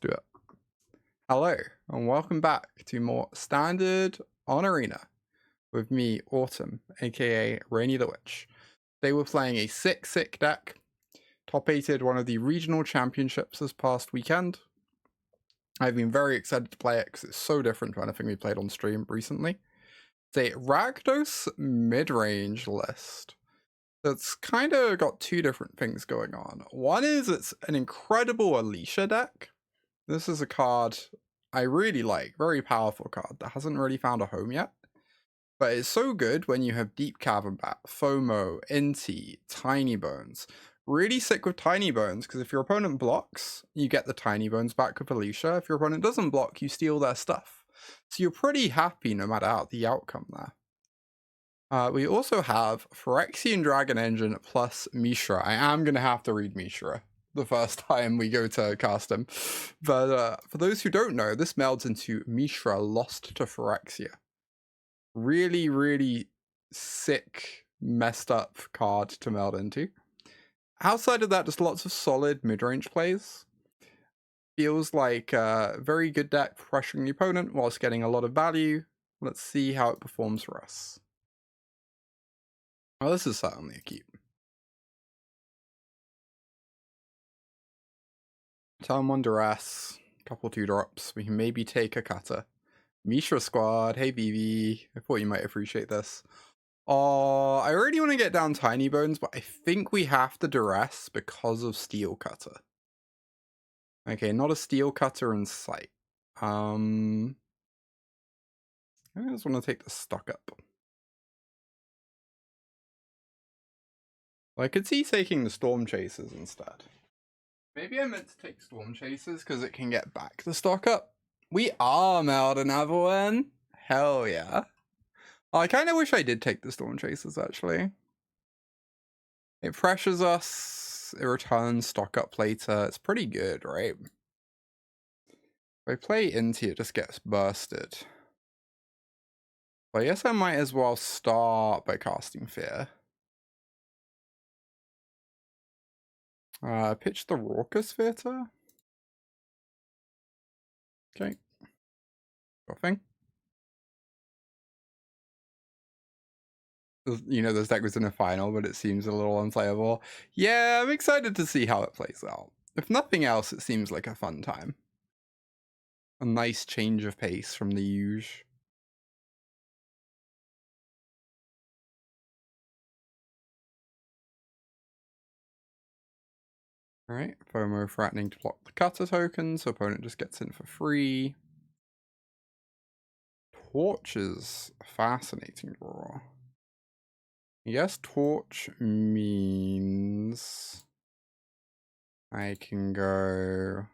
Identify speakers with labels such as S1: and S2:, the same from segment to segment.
S1: do it. Hello, and welcome back to more Standard on Arena with me, Autumn, aka Rainy the Witch. Today we're playing a sick deck. Top-8'd one of the regional championships this past weekend. I've been very excited to play it because it's so different to anything we played on stream recently. It's a Rakdos Midrange list that's kind of got two different things going on. One is it's an incredible Alesha deck. This is a card I really like, very powerful card that hasn't really found a home yet. But it's so good when you have Deep-Cavern Bat, FOMO, Inti, Tinybones. Really sick with Tinybones, because if your opponent blocks, you get the Tinybones back with Alesha. If your opponent doesn't block, you steal their stuff. So you're pretty happy no matter the outcome there. We also have Phyrexian Dragon Engine plus Mishra. I am going to have to read Mishra the first time we go to cast him. But for those who don't know, this melds into Mishra Lost to Phyrexia. Really sick, messed up card to meld into. Outside of that, just lots of solid mid-range plays. Feels like a very good deck for pressuring the opponent whilst getting a lot of value. Let's see how it performs for us. Oh, this is certainly a keep. Turn 1 Duress, couple 2-drops. We can maybe take a cutter. Mishra squad, hey BB. I thought you might appreciate this. I already want to get down Tinybones, but I think we have to Duress because of Steel Cutter. Okay, not a Steel Cutter in sight. I just want to take the stock up. I could see taking the Storm Chasers instead. Maybe I meant to take Storm Chasers because it can get back the stock up. We are Melding Avalon. Hell yeah. I kind of wish I did take the Storm Chasers, actually. It pressures us. It returns stock up later. It's pretty good, right? If I play Inti, it just gets bursted. But I guess I might as well start by casting Fear. Pitch the Raucous Theater. Okay. Nothing. You know, this deck was in a final, but it seems a little unplayable. Yeah, I'm excited to see how it plays out. If nothing else, it seems like a fun time. A nice change of pace from the usual. Alright, FOMO threatening to block the cutter token, so opponent just gets in for free. Torch is a fascinating draw. I guess Torch means I can go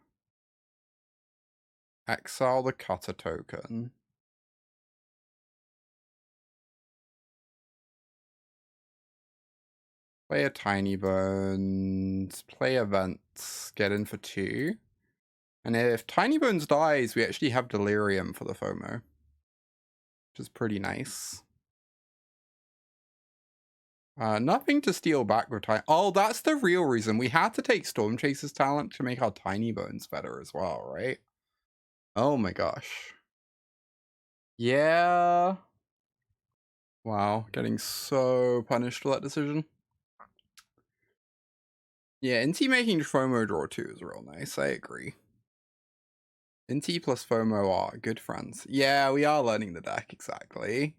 S1: exile the cutter token. Play a Tinybones, play events, get in for 2. And if Tinybones dies, we actually have Delirium for the FOMO, which is pretty nice. Nothing to steal back with Oh, that's the real reason. We had to take Storm Chaser's talent to make our Tinybones better as well, right? Oh my gosh. Yeah. Wow, getting so punished for that decision. Yeah, Inti making FOMO draw 2 is real nice, I agree. Inti plus FOMO are good friends. Yeah, we are learning the deck, exactly.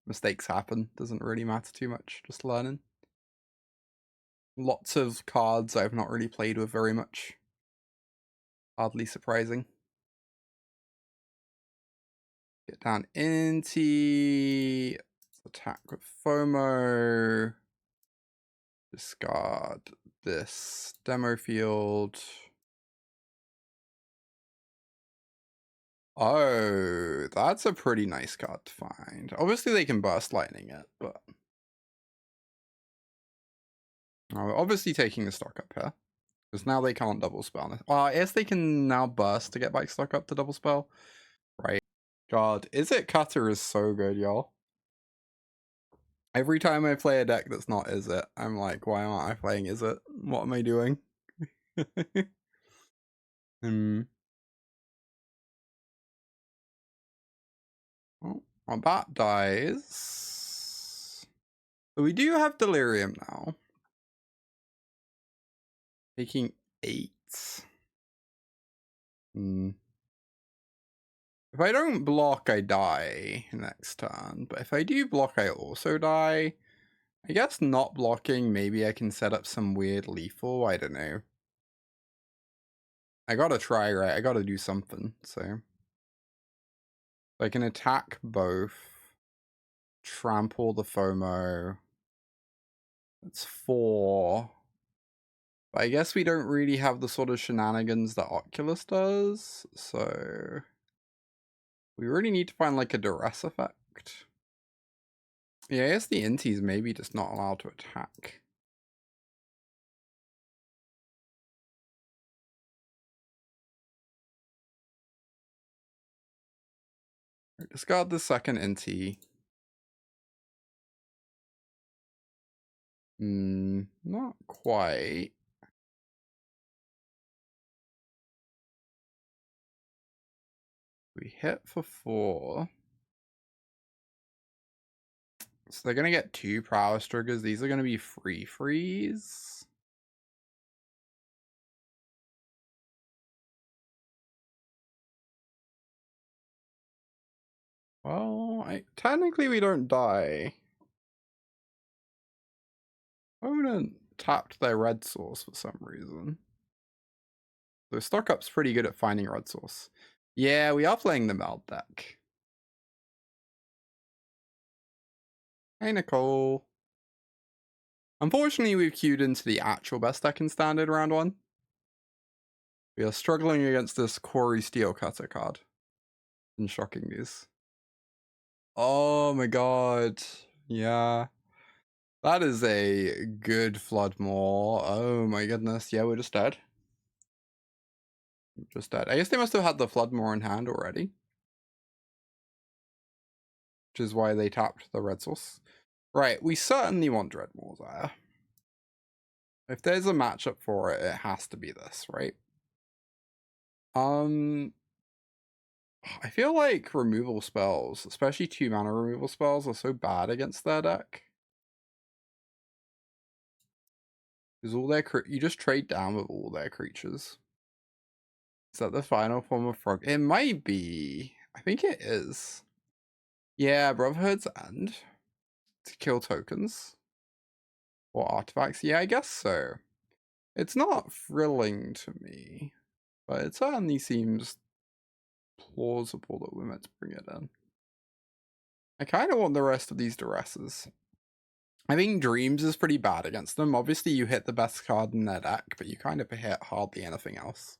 S1: Mistakes happen, doesn't really matter too much, just learning. Lots of cards I've not really played with very much. Hardly surprising. Get down Inti, attack with FOMO. Discard this demo field. Oh, that's a pretty nice card to find. Obviously they can burst lightning it, but we're obviously taking the stock up here. Because now they can't double spell. I guess they can now burst to get back stock up to double spell. Right. God, Is It Cutter is so good, y'all. Every time I play a deck that's not Is It, I'm like, why aren't I playing Is It? What am I doing? Oh, our bat dies. But we do have Delirium now. Taking 8. If I don't block, I die next turn. But if I do block, I also die. I guess not blocking, maybe I can set up some weird lethal. I don't know. I gotta try, right? I gotta do something, so. I can attack both. Trample the FOMO. That's 4. But I guess we don't really have the sort of shenanigans that Oculus does, so we really need to find like a duress effect. Yeah, I guess the Inti's maybe just not allowed to attack. Right, discard the second Inti. Not quite. We hit for 4. So they're gonna get 2 prowess triggers. These are gonna be free freeze. Well, technically we don't die. Opponent tapped their red source for some reason. So stock up's pretty good at finding red source. Yeah, we are playing the Meld deck. Hey, Nicole. Unfortunately, we've queued into the actual best deck in Standard round 1. We are struggling against this Quarry Steel Cutter card. And shocking news. Oh my god. Yeah. That is a good Floodmaw. Oh my goodness. Yeah, we're just dead. Just dead. I guess they must have had the Floodmaw in hand already. Which is why they tapped the red source. Right, we certainly want Dreadmaw there. If there's a matchup for it, it has to be this, right? I feel like removal spells, especially 2-mana removal spells, are so bad against their deck. Because all their you just trade down with all their creatures. Is that the final form of frog? It might be. I think it is. Yeah, Brotherhood's End. To kill tokens. Or artifacts. Yeah, I guess so. It's not thrilling to me. But it certainly seems plausible that we're meant to bring it in. I kind of want the rest of these Duresses. I think Dreams is pretty bad against them. Obviously, you hit the best card in their deck, but you kind of hit hardly anything else.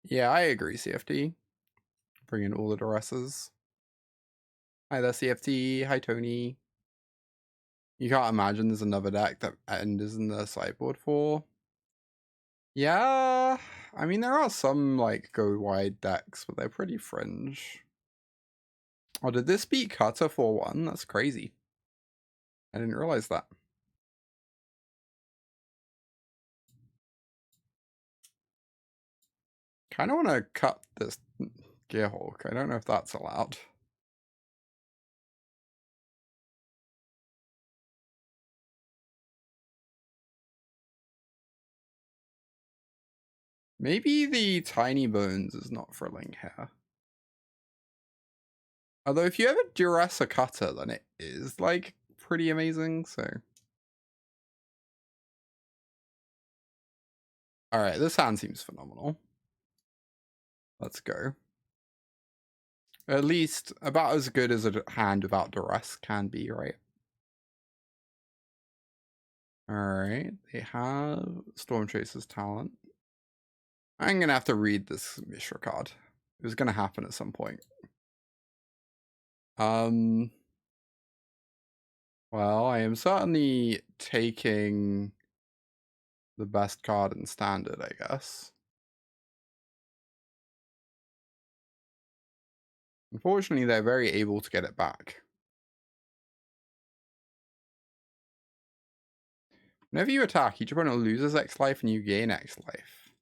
S1: Yeah, I agree, CFT. Bring in all the Duresses. Hi there, CFT. Hi, Tony. You can't imagine there's another deck that End is in the sideboard for. Yeah, I mean, there are some, like, go-wide decks, but they're pretty fringe. Oh, did this beat Cutter 4-1? That's crazy. I didn't realize that. Kind of want to cut this Gearhulk. I don't know if that's allowed. Maybe the Tinybones is not thrilling here. Although if you ever duress a cutter, then it is like pretty amazing, so. Alright, this hand seems phenomenal. Let's go. At least about as good as a hand without duress can be, right? Alright, they have Storm Chaser's Talent. I'm gonna have to read this Mishra card. It was gonna happen at some point. Well, I am certainly taking the best card in Standard, I guess. Unfortunately, they're very able to get it back. Whenever you attack, each opponent loses X life and you gain X life.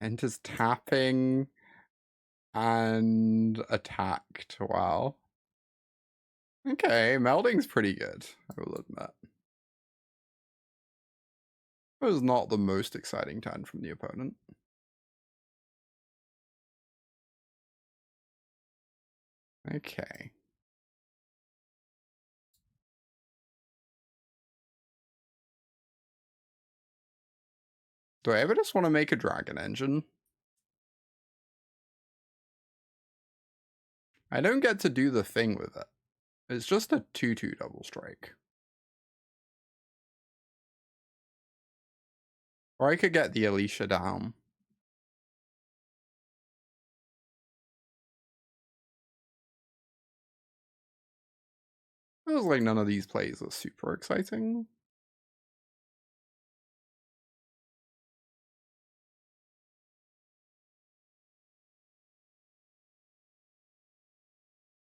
S1: Enters tapping and attacked. Wow. Okay, Melding's pretty good, I will admit. It was not the most exciting turn from the opponent. Okay. Do I ever just want to make a dragon engine? I don't get to do the thing with it. It's just a 2/2 double strike. Or I could get the Alesha down. Feels like none of these plays are super exciting.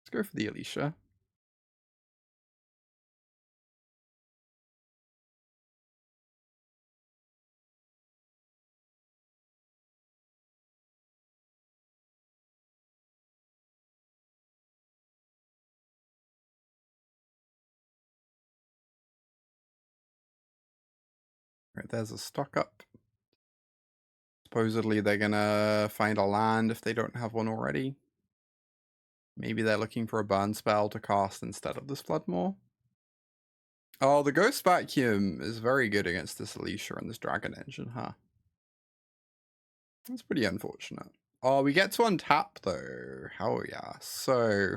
S1: Let's go for the Alesha. Right, there's a stock up. Supposedly they're gonna find a land if they don't have one already. Maybe they're looking for a burn spell to cast instead of this Floodmaw. Oh, the Ghost Vacuum is very good against this Alesha and this Dragon Engine, huh? That's pretty unfortunate. Oh, we get to untap though. Hell yeah. So...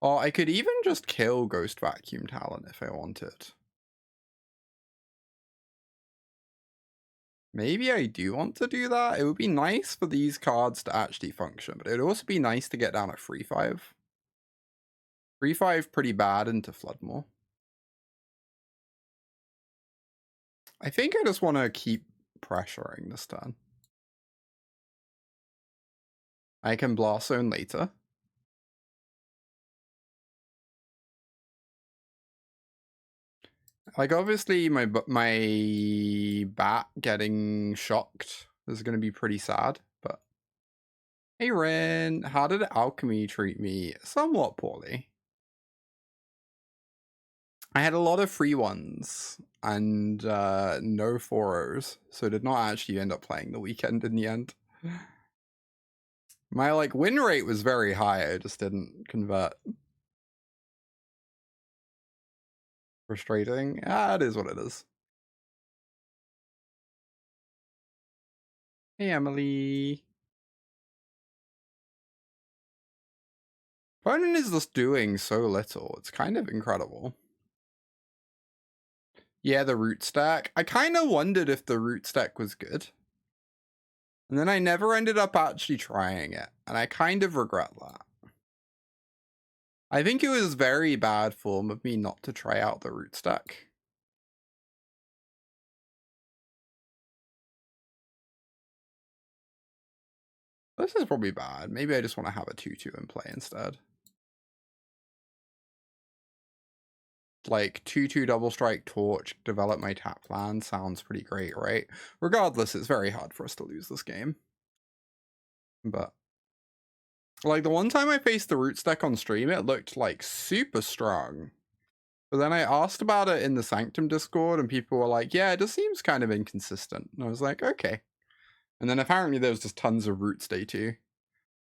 S1: Oh, I could even just kill Ghost Vacuum Talent if I wanted. Maybe I do want to do that. It would be nice for these cards to actually function, but it would also be nice to get down at 3/5. 3/5 pretty bad into Floodmaw. I think I just want to keep pressuring this turn. I can Blast Zone later. Like, obviously, my bat getting shocked is going to be pretty sad, but... Hey, Ren, how did Alchemy treat me? Somewhat poorly. I had a lot of free ones and no 4-0s, so did not actually end up playing the weekend in the end. My, like, win rate was very high, I just didn't convert. Frustrating. Ah, it is what it is. Hey, Emily. Opponent is just doing so little. It's kind of incredible. Yeah, the root stack. I kind of wondered if the root stack was good. And then I never ended up actually trying it. And I kind of regret that. I think it was very bad form of me not to try out the root stack. This is probably bad. Maybe I just want to have a 2/2 in play instead. Like 2/2 double strike torch, develop my tap land sounds pretty great, right? Regardless, it's very hard for us to lose this game. But like the one time I faced the root stack on stream, it looked like super strong. But then I asked about it in the Sanctum Discord and people were like, yeah, it just seems kind of inconsistent. And I was like, okay. And then apparently there was just tons of roots day 2.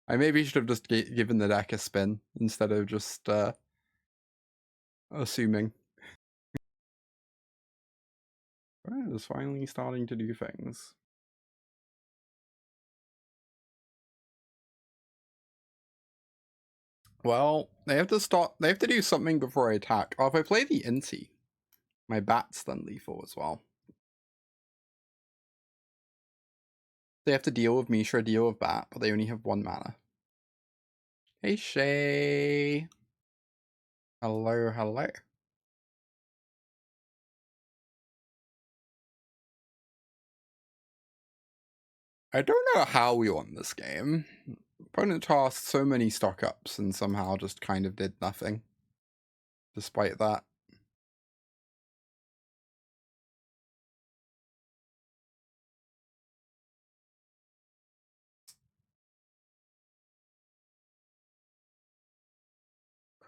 S1: I maybe should have just given the deck a spin instead of just assuming. Well, it's finally starting to do things. Well, they have to stop. They have to do something before I attack. Oh, if I play the Inti, my bat's then lethal as well. They have to deal with Mishra, deal with bat, but they only have 1 mana. Hey, Shay. Hello, hello. I don't know how we won this game. Opponent tossed so many stock ups and somehow just kind of did nothing. Despite that.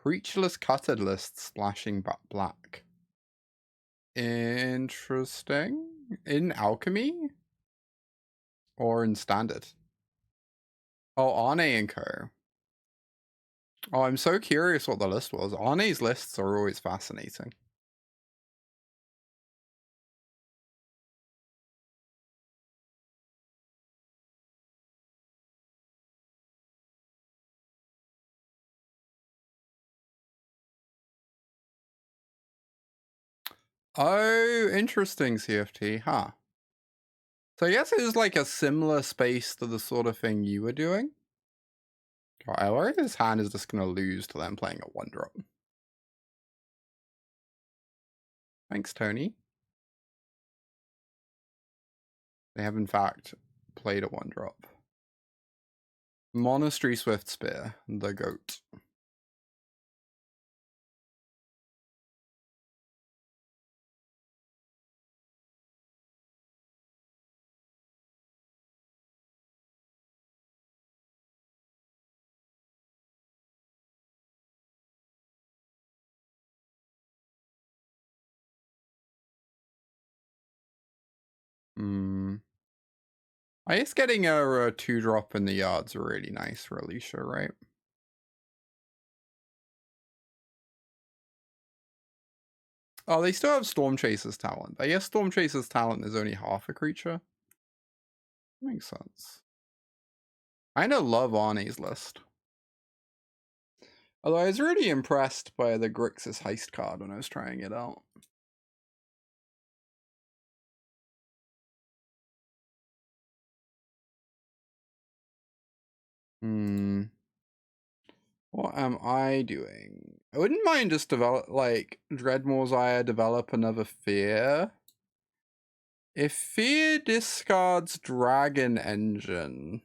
S1: Creatureless Cutted list splashing black. Interesting. In Alchemy? Or in Standard? Oh, Arne and Co. Oh, I'm so curious what the list was. Arne's lists are always fascinating. Oh, interesting, CFT, huh? So I guess it is like a similar space to the sort of thing you were doing. God, I worry this hand is just going to lose to them playing a 1-drop. Thanks, Tony. They have, in fact, played a 1-drop. Monastery Swift Spear, the goat. I guess getting a 2-drop in the yard's really nice for Alesha, right? Oh, they still have Storm Chaser's talent. I guess Storm Chaser's talent is only half a creature. Makes sense. I kinda love Arne's list. Although I was really impressed by the Grixis Heist card when I was trying it out. What am I doing? I wouldn't mind just like Dreadmaw's Ire, develop another Fear. If Fear discards Dragon Engine,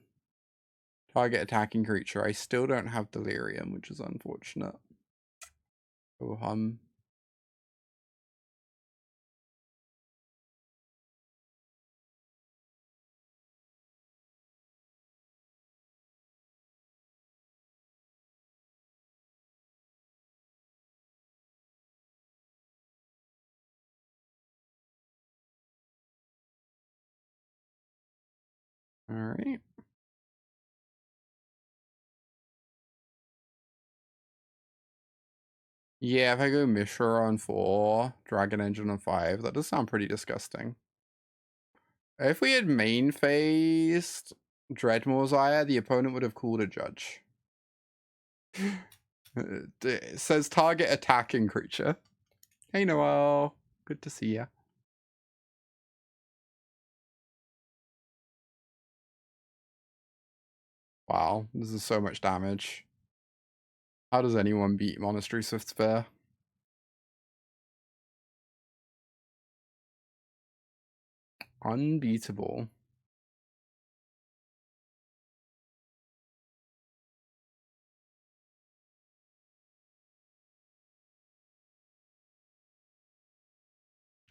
S1: target attacking creature, I still don't have Delirium, which is unfortunate. Oh, Alright. Yeah, if I go Mishra on 4, Dragon Engine on 5, that does sound pretty disgusting. If we had main phased Dreadmaw's Ire, the opponent would have called a judge. It says target attacking creature. Hey Noel, good to see ya. Wow, this is so much damage. How does anyone beat Monastery Swift Spear? Unbeatable.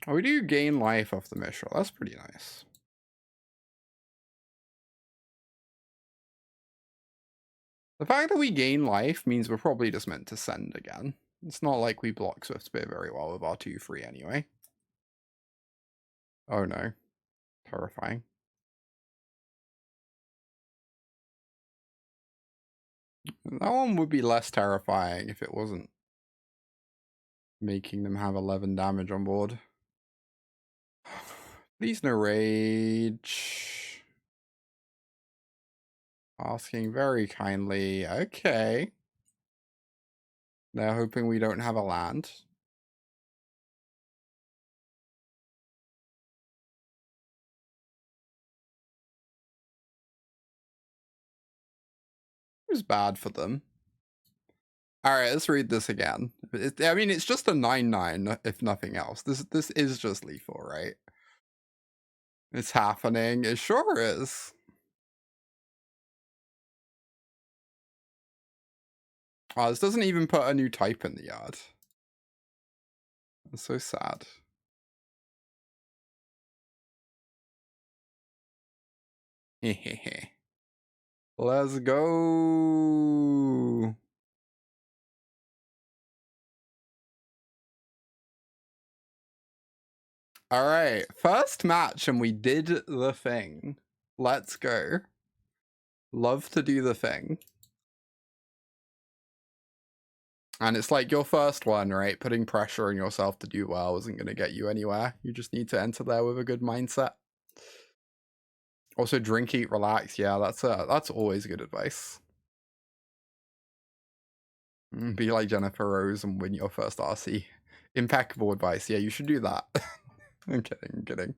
S1: Oh, we do gain life off the Mishra. That's pretty nice. The fact that we gain life means we're probably just meant to send again. It's not like we block Swift Spear very well with our 2-3 anyway. Oh no. Terrifying. That one would be less terrifying if it wasn't making them have 11 damage on board. Please no rage. Asking very kindly. Okay. They're hoping we don't have a land. It was bad for them. Alright, let's read this again. I mean, it's just a 9/9, if nothing else. This is just lethal, right? It's happening. It sure is. Oh, this doesn't even put a new type in the yard. It's so sad. Hehehe. Let's go. All right, first match, and we did the thing. Let's go. Love to do the thing. And it's like your first one, right? Putting pressure on yourself to do well isn't going to get you anywhere. You just need to enter there with a good mindset. Also, drink, eat, relax. Yeah, that's always good advice. Be like Jennifer Rose and win your first RC. Impeccable advice. Yeah, you should do that. I'm kidding.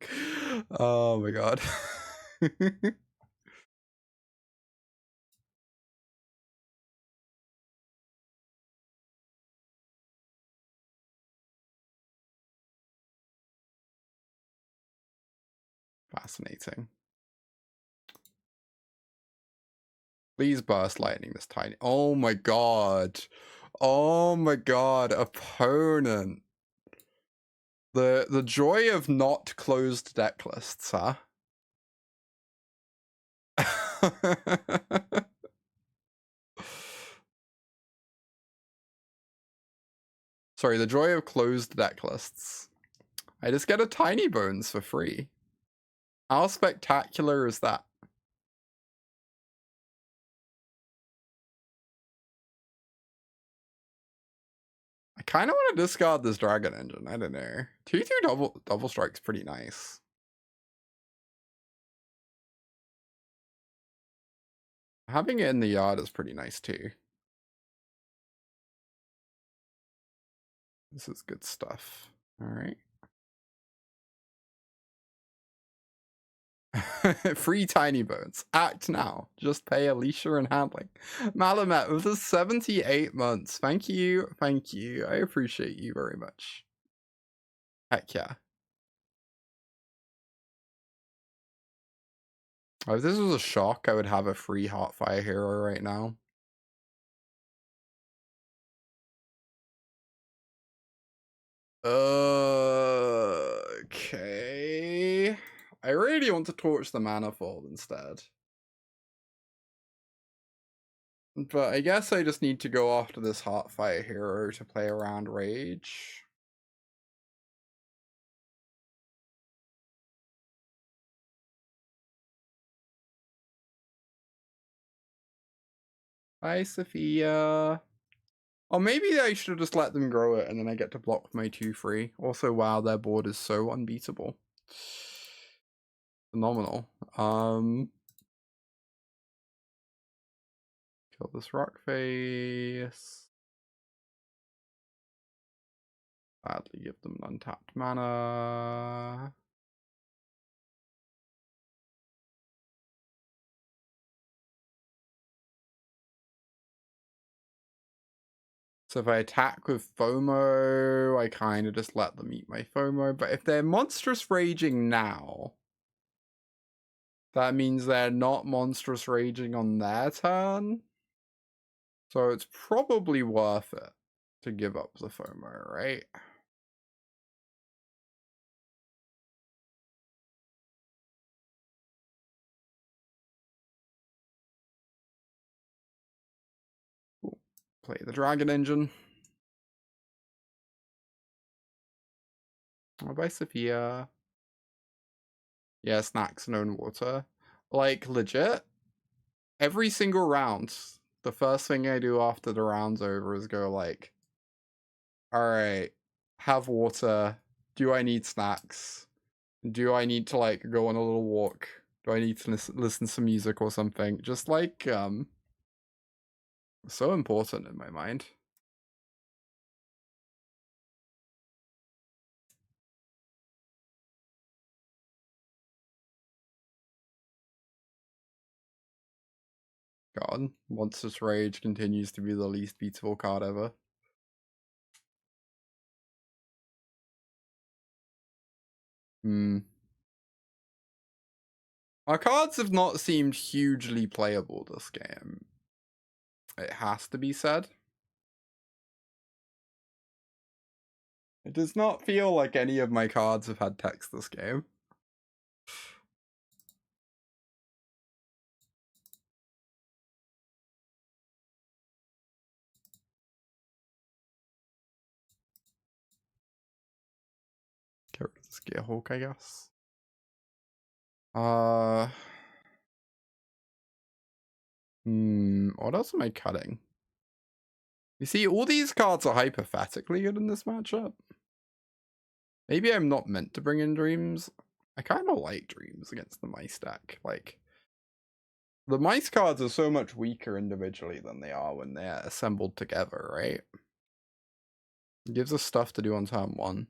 S1: Oh my god. Fascinating. Please burst lightning this tiny. Oh my god. Oh my god, opponent. The joy of not closed deck lists, huh? Sorry, the joy of closed deck lists. I just get a Tinybones for free. How spectacular is that? I kind of want to discard this Dragon Engine. I don't know. 2/2 double strike's pretty nice. Having it in the yard is pretty nice too. This is good stuff. All right. Free Tinybones. Act now. Just pay Alesha and handling. Malamet with the 78 months. Thank you. Thank you. I appreciate you very much. Heck yeah. Oh, if this was a shock, I would have a free Heartfire hero right now. Okay. I really want to torch the Manifold instead. But I guess I just need to go after this Heartfire hero to play around Rage. Bye, Sophia. Or maybe I should have just let them grow it and then I get to block my 2/3. Also, wow, their board is so unbeatable. Phenomenal. Kill this rock face. Badly give them an untapped mana. So if I attack with FOMO, I kind of just let them eat my FOMO. But if they're monstrous raging now, that means they're not monstrous raging on their turn. So it's probably worth it to give up the FOMO, right? Cool. Play the Dragon Engine. Oh, bye, Sophia. Yeah, snacks and own water. Like, legit, every single round, the first thing I do after the round's over is go like, alright, have water. Do I need snacks? Do I need to, like, go on a little walk? Do I need to listen to music or something? Just, like, so important in my mind. God, Monstrous Rage continues to be the least beatable card ever. Our cards have not seemed hugely playable this game. It has to be said. It does not feel like any of my cards have had text this game. Get rid of It's Gearhulk, I guess. What else am I cutting? You see, all these cards are hypothetically good in this matchup. Maybe I'm not meant to bring in Dreams. I kind of like Dreams against the Mice deck. Like, the Mice cards are so much weaker individually than they are when they're assembled together, right? It gives us stuff to do on turn 1,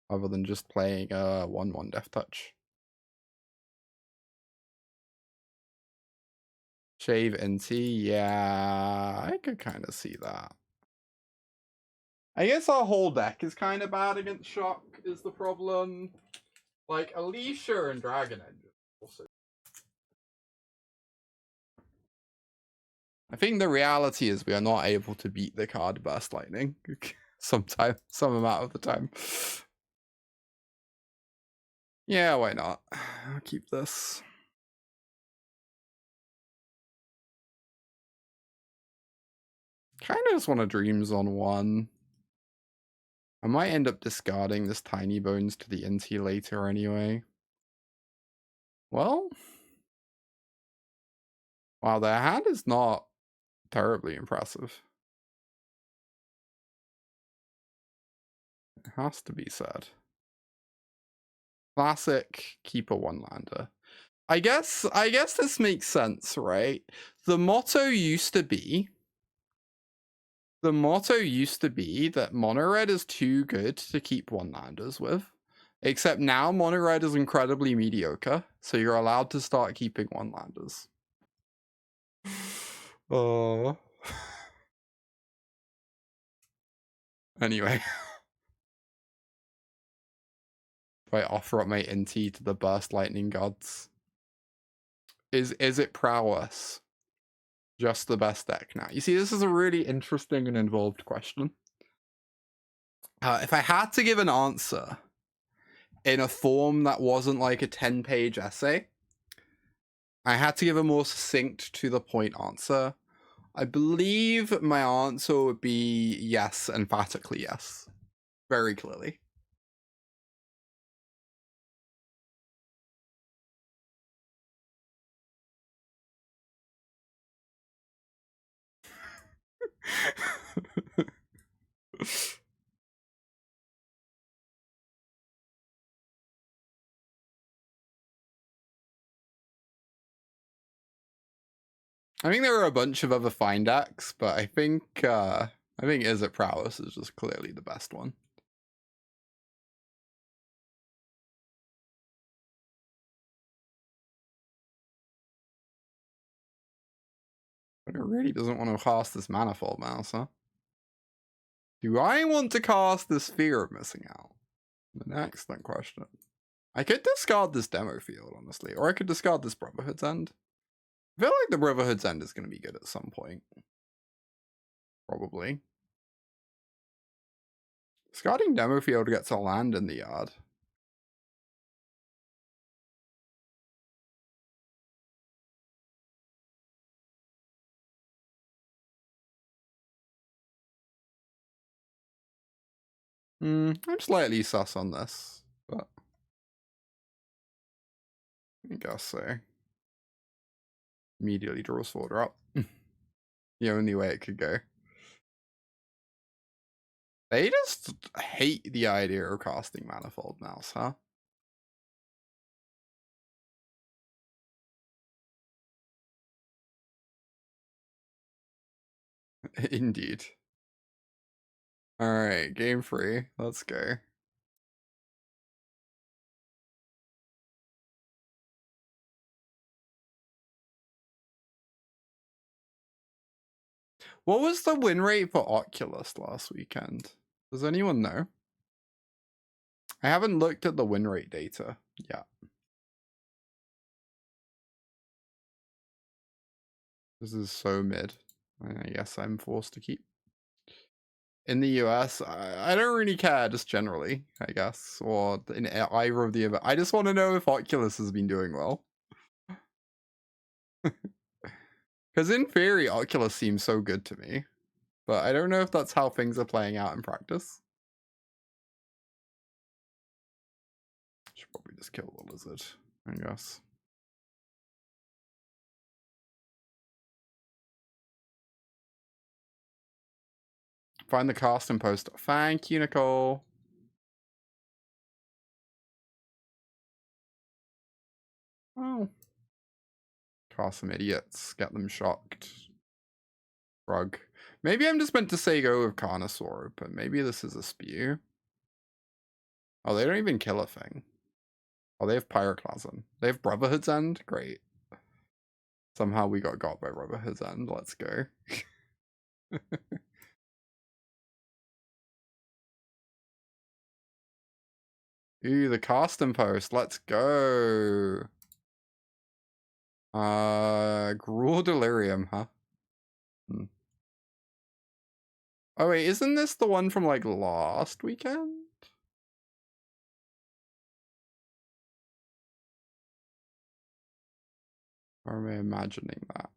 S1: other than just playing a 1/1 Death Touch. Shave Inti, yeah, I could kind of see that. I guess our whole deck is kind of bad against Shock, is the problem. Like, Alesha and Dragon Engine also. I think the reality is we are not able to beat the card Burst Lightning some amount of the time. Yeah, why not? I'll keep this. Kind of just want to Dreams on 1. I might end up discarding this Tinybones to the Inti later anyway. Well, wow, their hand is not terribly impressive. It has to be said. Classic keep a 1-lander. I guess this makes sense, right? The motto used to be that mono red is too good to keep 1-landers with. Except now mono red is incredibly mediocre, so you're allowed to start keeping 1-landers. Oh. Anyway. Do I offer up my Inti to the Burst Lightning gods? Is it prowess? Just the best deck now? You see, this is a really interesting and involved question. If I had to give an answer in a form that wasn't like a 10-page essay, I had to give a more succinct, to the point answer. I believe my answer would be yes, emphatically yes. Very clearly. I think there are a bunch of other fine decks, but I think Is It Prowess is just clearly the best one. But it really doesn't want to cast this Manifold Mouse, huh? Do I want to cast this Fear of Missing Out? An excellent question. I could discard this Demo Field, honestly, or I could discard this Brotherhood's End. I feel like the Brotherhood's End is going to be good at some point. Probably. Discarding Demo Field gets a land in the yard. I'm slightly sus on this, but I guess so. Immediately draws 4 drop. The only way it could go. They just hate the idea of casting Manifold Mouse, huh? Indeed. Alright, game 3. Let's go. What was the win rate for Oculus last weekend? Does anyone know? I haven't looked at the win rate data yet. This is so mid. I guess I'm forced to keep. In the US, I don't really care, just generally, I guess. Or in either of the events. I just want to know if Oculus has been doing well. Because in theory, Oculus seems so good to me. But I don't know if that's how things are playing out in practice. just kill the lizard, I guess. Find the casting post. Thank you, Nicole. Oh. Cast some idiots. Get them shocked. Rug. Maybe I'm just meant to say go with Carnosaur, but maybe this is a spew. Oh, they don't even kill a thing. Oh, they have Pyroclasm. They have Brotherhood's End? Great. Somehow we got by Brotherhood's End. Let's go. Ooh, the casting post. Let's go. Gruul Delirium, huh? Oh wait, isn't this the one from like last weekend? Or am I imagining that?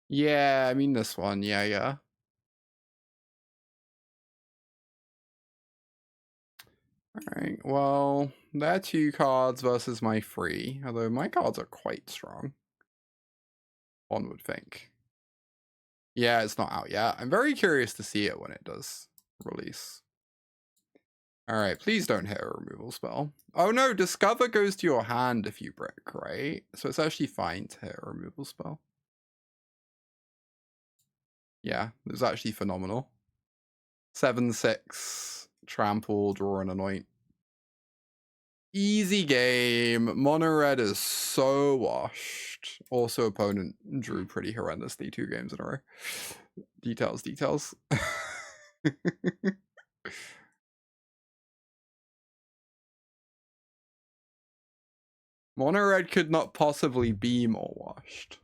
S1: Yeah, I mean this one. Yeah. Alright, well, they're 2 cards versus my 3. Although my cards are quite strong. One would think. Yeah, it's not out yet. I'm very curious to see it when it does release. Alright, please don't hit a removal spell. Oh no, Discover goes to your hand if you brick, right? So it's actually fine to hit a removal spell. Yeah, it was actually phenomenal. 7/6, trample, draw, and anoint. Easy game. Mono red is so washed. Also, opponent drew pretty horrendously 2 games in a row. Details. Mono red could not possibly be more washed.